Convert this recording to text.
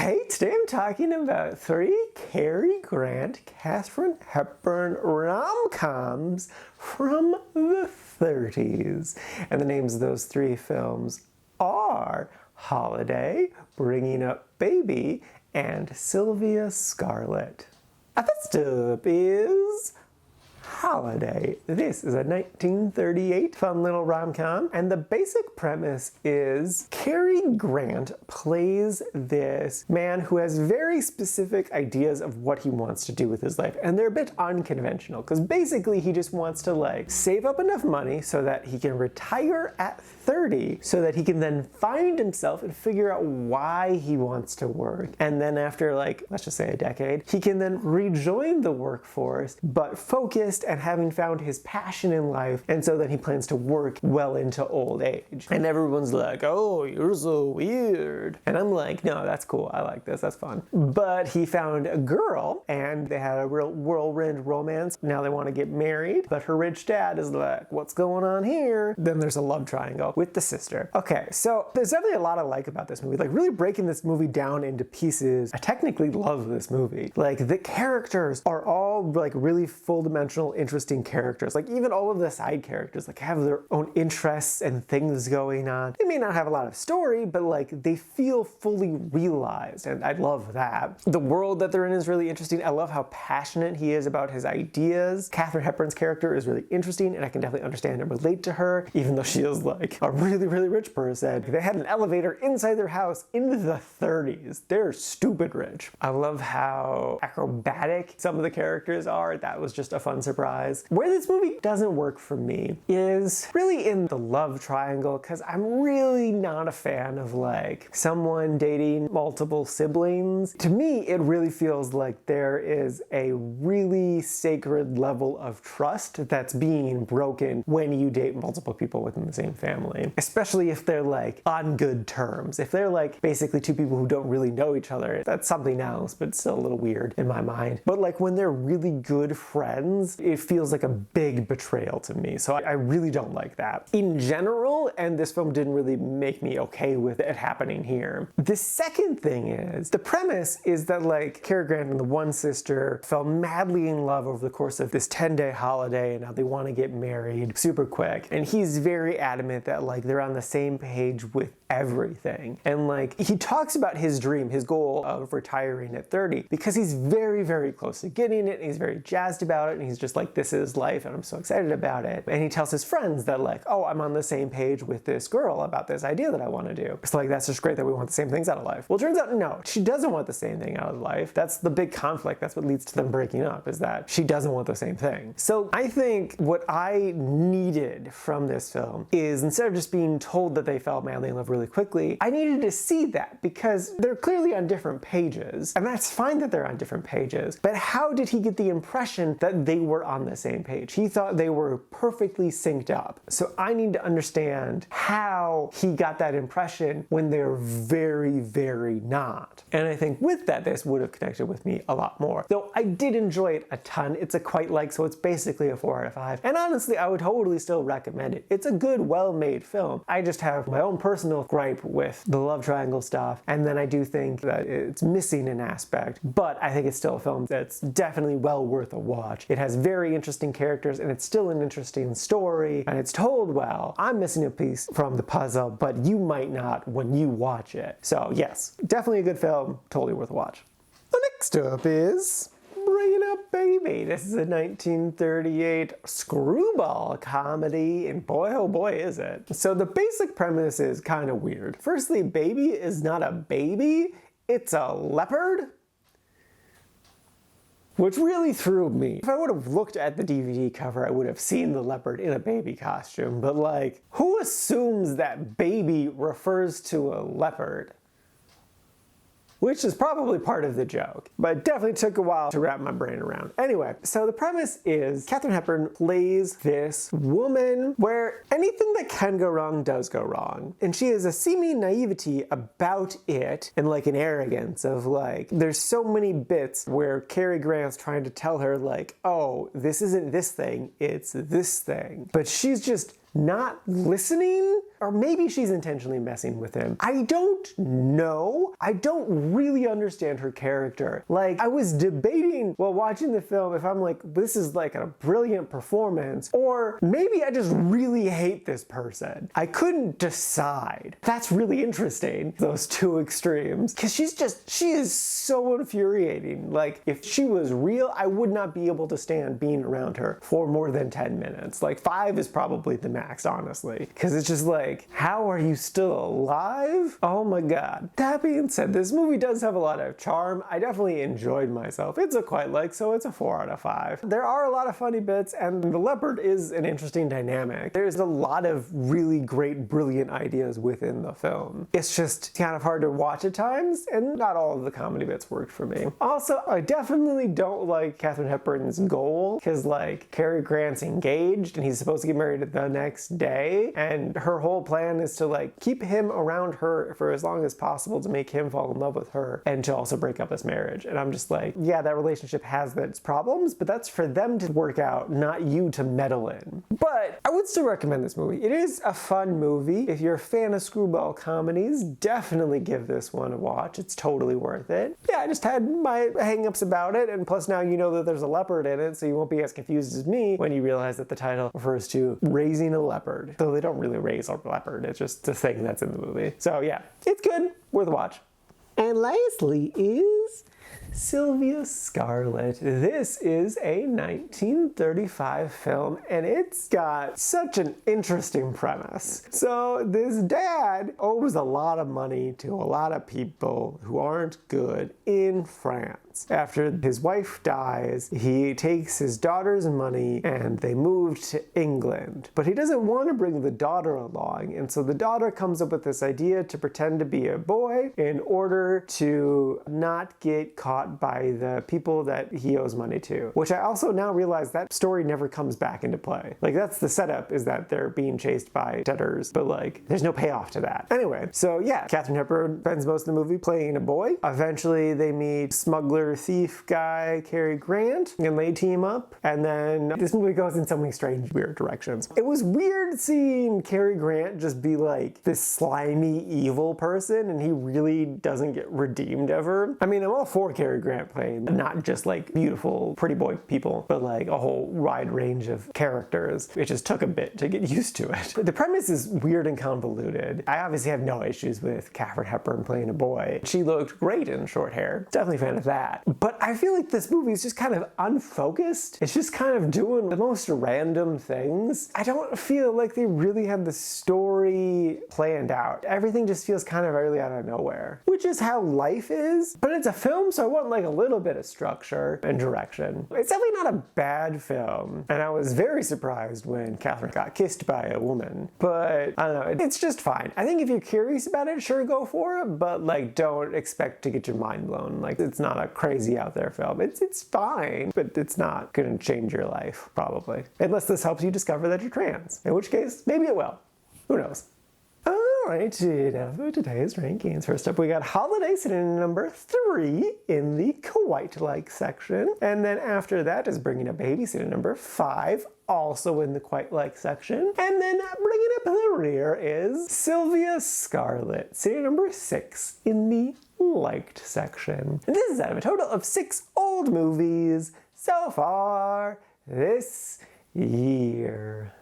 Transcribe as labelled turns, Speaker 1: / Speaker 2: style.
Speaker 1: Okay, today I'm talking about 3 Cary Grant, Katharine Hepburn rom-coms from the 30s. And the names of those 3 films are Holiday, Bringing Up Baby, and Sylvia Scarlett. First up is Holiday. This is a 1938 fun little rom-com, and the basic premise is Cary Grant plays this man who has very specific ideas of what he wants to do with his life, and they're a bit unconventional, because basically he just wants to save up enough money so that he can retire at 30, so that he can then find himself and figure out why he wants to work, and then after let's just say a decade, he can then rejoin the workforce, but focused and having found his passion in life, and so then he plans to work well into old age. And everyone's like, oh, you're so weird. And I'm like, no, that's cool, I like this, that's fun. But he found a girl, and they had a real whirlwind romance. Now they want to get married, but her rich dad is like, what's going on here? Then there's a love triangle with the sister. Okay, so there's definitely a lot I like about this movie, really breaking this movie down into pieces. I technically love this movie. The characters are all really full-dimensional, interesting characters. Even all of the side characters have their own interests and things going on. They may not have a lot of story, but they feel fully realized, and I love that. The world that they're in is really interesting. I love how passionate he is about his ideas. Katharine Hepburn's character is really interesting, and I can definitely understand and relate to her, even though she is a really rich person. They had an elevator inside their house in the 30s. They're stupid rich. I love how acrobatic some of the characters are. That was just a fun surprise. Where this movie doesn't work for me is really in the love triangle, because I'm really not a fan of someone dating multiple siblings. To me, it really feels like there is a really sacred level of trust that's being broken when you date multiple people within the same family. Especially if they're on good terms. If they're basically 2 people who don't really know each other, that's something else, but it's still a little weird in my mind. But when they're really good friends, it feels like a big betrayal to me. So I really don't like that in general, and this film didn't really make me okay with it happening here. The second thing is, the premise is that Cary Grant and the one sister fell madly in love over the course of this 10-day holiday, and now they want to get married super quick. And he's very adamant that they're on the same page with everything. And he talks about his dream, his goal of retiring at 30, because he's very close to getting it, and he's very jazzed about it, and he's just this is life, and I'm so excited about it. And he tells his friends that oh, I'm on the same page with this girl about this idea that I want to do. It's that's just great that we want the same things out of life. Well, it turns out, no, she doesn't want the same thing out of life. That's the big conflict. That's what leads to them breaking up, is that she doesn't want the same thing. So I think what I needed from this film is, instead of just being told that they fell madly in love really quickly, I needed to see that, because they're clearly on different pages, and that's fine that they're on different pages, but how did he get the impression that they were on the same page? He thought they were perfectly synced up. So I need to understand how he got that impression when they're very not. And I think with that, this would have connected with me a lot more. Though I did enjoy it a ton. It's a quite so it's basically a 4 out of 5. And honestly, I would totally still recommend it. It's a good, well-made film. I just have my own personal gripe with the love triangle stuff, and then I do think that it's missing an aspect, but I think it's still a film that's definitely well worth a watch. It has very interesting characters, and it's still an interesting story, and it's told well. I'm missing a piece from the puzzle, but you might not when you watch it. So yes, definitely a good film, totally worth a watch. The next up is Bringing Up Baby. This is a 1938 screwball comedy, and boy oh boy is it. So the basic premise is kind of weird. Firstly, baby is not a baby, it's a leopard, which really threw me. If I would have looked at the DVD cover, I would have seen the leopard in a baby costume, but who assumes that baby refers to a leopard? Which is probably part of the joke, but it definitely took a while to wrap my brain around. Anyway, so the premise is Katharine Hepburn plays this woman where anything that can go wrong does go wrong. And she has a seeming naivety about it, and an arrogance of there's so many bits where Cary Grant's trying to tell her oh, this isn't this thing, it's this thing. But she's just not listening, or maybe she's intentionally messing with him. I don't know. I don't really understand her character. Like, I was debating while watching the film if I'm like, this is like a brilliant performance, or maybe I just really hate this person. I couldn't decide. That's really interesting, those two extremes, because she is so infuriating. Like, if she was real, I would not be able to stand being around her for more than 10 minutes. Like, 5 is probably the max, honestly, because it's just like, how are you still alive? Oh my god. That being said, this movie does have a lot of charm. I definitely enjoyed myself. It's a quite like, so it's a 4 out of 5. There are a lot of funny bits, and the leopard is an interesting dynamic. There's a lot of really great, brilliant ideas within the film. It's just kind of hard to watch at times, and not all of the comedy bits worked for me. Also, I definitely don't like Katharine Hepburn's goal, because like, Cary Grant's engaged, and he's supposed to get married the next day, and her whole plan is to like keep him around her for as long as possible to make him fall in love with her, and to also break up his marriage. And I'm just like, yeah, that relationship has its problems, but that's for them to work out, not you to meddle in. But I would still recommend this movie. It is a fun movie. If you're a fan of screwball comedies, definitely give this one a watch. It's totally worth it. Yeah, I just had my hang-ups about it, and plus now you know that there's a leopard in it, so you won't be as confused as me when you realize that the title refers to raising a leopard. Though they don't really raise a leopard, it's just a thing that's in the movie. So yeah, it's good, worth a watch. And lastly is Sylvia Scarlett. This is a 1935 film, and it's got such an interesting premise. So this dad owes a lot of money to a lot of people who aren't good in France. After his wife dies, he takes his daughter's money and they move to England. But he doesn't want to bring the daughter along, and so the daughter comes up with this idea to pretend to be a boy in order to not get caught by the people that he owes money to. Which I also now realize that story never comes back into play. Like, that's the setup, is that they're being chased by debtors, but like, there's no payoff to that. Anyway, so yeah, Katharine Hepburn spends most of the movie playing a boy. Eventually they meet smuggler thief guy Cary Grant, and they team up, and then this movie goes in so many strange, weird directions. It was weird seeing Cary Grant just be like this slimy, evil person, and he really doesn't get redeemed ever. I mean, I'm all for Cary Grant playing not just like beautiful, pretty boy people, but like a whole wide range of characters. It just took a bit to get used to it. The premise is weird and convoluted. I obviously have no issues with Katharine Hepburn playing a boy. She looked great in short hair. Definitely a fan of that. But I feel like this movie is just kind of unfocused. It's just kind of doing the most random things. I don't feel like they really had the story planned out. Everything just feels kind of really out of nowhere, which is how life is. But it's a film, so I want like a little bit of structure and direction. It's definitely not a bad film, and I was very surprised when Katharine got kissed by a woman. But I don't know, it's just fine. I think if you're curious about it, sure, go for it, but like, don't expect to get your mind blown. Like, it's not a crazy out there film. It's fine, but it's not gonna change your life, probably. Unless this helps you discover that you're trans, in which case, maybe it will. Who knows? Alright, now for today's rankings. First up, we got Holiday sitting in number 3 in the quite-like section. And then after that is Bringing Up Baby sitting in number 5, also in the quite-like section. And then bringing up the rear is Sylvia Scarlett, sitting at number 6 in the liked section. And this is out of a total of 6 old movies so far this year.